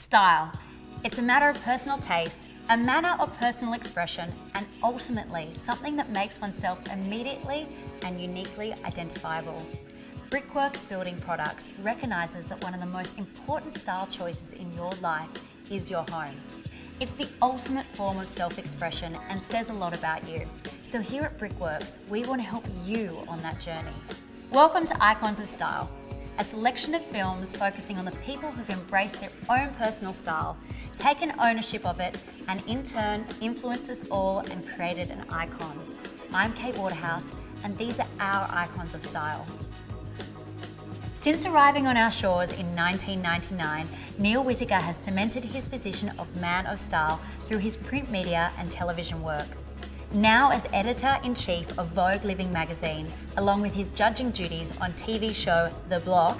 Style. It's a matter of personal taste, a manner of personal expression, and ultimately something that makes oneself immediately and uniquely identifiable. Brickworks Building Products recognises that one of the most important style choices in your life is your home. It's the ultimate form of self-expression and says a lot about you. So here at Brickworks, we want to help you on that journey. Welcome to Icons of Style, a selection of films focusing on the people who've embraced their own personal style, taken ownership of it, and in turn influenced us all and created an icon. I'm Kate Waterhouse, and these are our icons of style. Since arriving on our shores in 1999, Neale Whitaker has cemented his position of man of style through his print media and television work. Now as editor-in-chief of Vogue Living magazine, along with his judging duties on TV show The Block,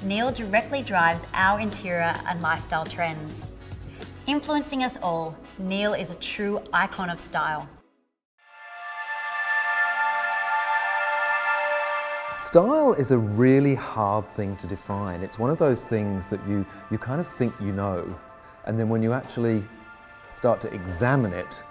Neale directly drives our interior and lifestyle trends. Influencing us all, Neale is a true icon of style. Style is a really hard thing to define. It's one of those things that you kind of think you know, and then when you actually start to examine it,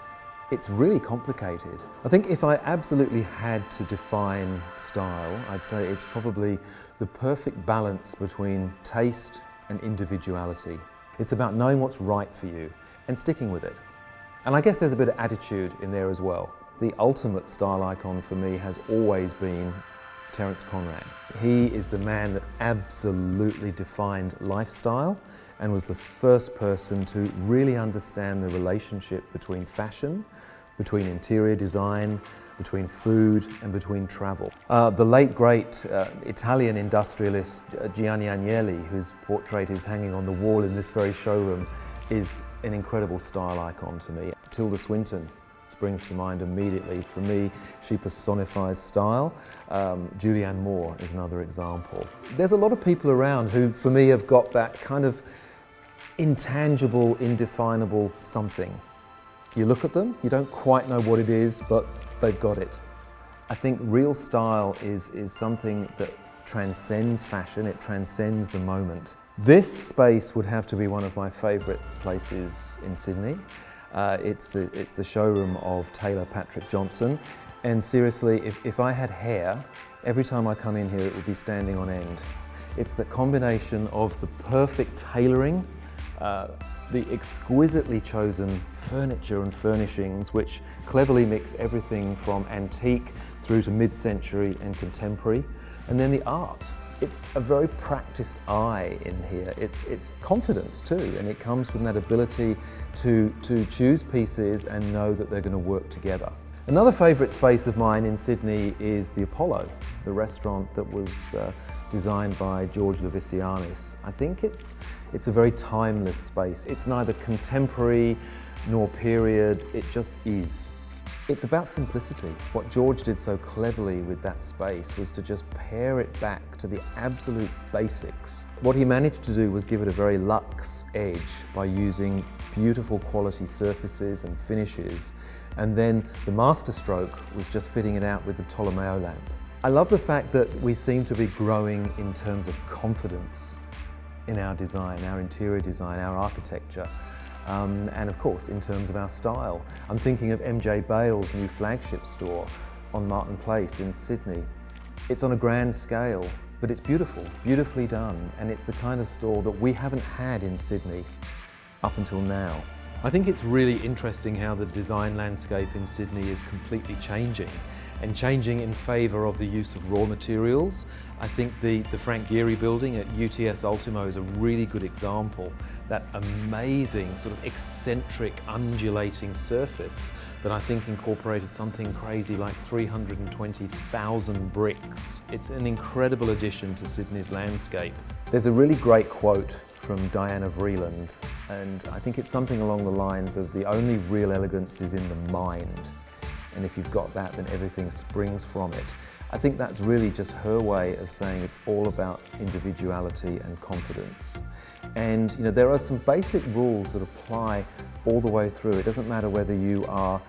it's really complicated. I think if I absolutely had to define style, I'd say it's probably the perfect balance between taste and individuality. It's about knowing what's right for you and sticking with it. And I guess there's a bit of attitude in there as well. The ultimate style icon for me has always been Terence Conran. He is the man that absolutely defined lifestyle and was the first person to really understand the relationship between fashion, between interior design, between food and between travel. The late great Italian industrialist Gianni Agnelli, whose portrait is hanging on the wall in this very showroom, is an incredible style icon to me. Tilda Swinton springs to mind immediately. For me, she personifies style. Julianne Moore is another example. There's a lot of people around who, for me, have got that kind of intangible, indefinable something. You look at them, you don't quite know what it is, but they've got it. I think real style is something that transcends fashion, it transcends the moment. This space would have to be one of my favourite places in Sydney. It's the showroom of Taylor Patrick Johnson, and seriously, if I had hair, every time I come in here it would be standing on end. It's the combination of the perfect tailoring, the exquisitely chosen furniture and furnishings which cleverly mix everything from antique through to mid-century and contemporary, and then the art. It's a very practiced eye in here. It's confidence too, and it comes from that ability to choose pieces and know that they're going to work together. Another favourite space of mine in Sydney is the Apollo, the restaurant that was designed by George Livicianis. I think it's a very timeless space. It's neither contemporary nor period, it just is. It's about simplicity. What George did so cleverly with that space was to just pare it back to the absolute basics. What he managed to do was give it a very luxe edge by using beautiful quality surfaces and finishes, and then the masterstroke was just fitting it out with the Tolomeo lamp. I love the fact that we seem to be growing in terms of confidence in our design, our interior design, our architecture. And of course, in terms of our style. I'm thinking of MJ Bale's new flagship store on Martin Place in Sydney. It's on a grand scale, but it's beautiful, beautifully done, and it's the kind of store that we haven't had in Sydney up until now. I think it's really interesting how the design landscape in Sydney is completely changing, and changing in favour of the use of raw materials. I think the Frank Gehry building at UTS Ultimo is a really good example. That amazing sort of eccentric undulating surface that I think incorporated something crazy like 320,000 bricks. It's an incredible addition to Sydney's landscape. There's a really great quote from Diana Vreeland, and I think it's something along the lines of the only real elegance is in the mind. And if you've got that, then everything springs from it. I think that's really just her way of saying it's all about individuality and confidence. And there are some basic rules that apply all the way through. It doesn't matter whether you are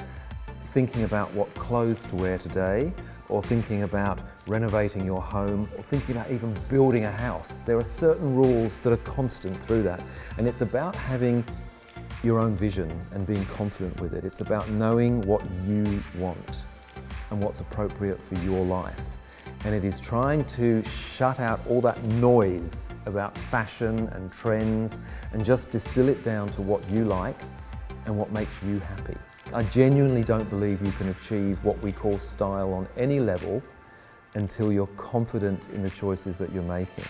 thinking about what clothes to wear today, or thinking about renovating your home, or thinking about even building a house. There are certain rules that are constant through that. And it's about having your own vision and being confident with it. It's about knowing what you want and what's appropriate for your life. And it is trying to shut out all that noise about fashion and trends and just distill it down to what you like and what makes you happy. I genuinely don't believe you can achieve what we call style on any level until you're confident in the choices that you're making.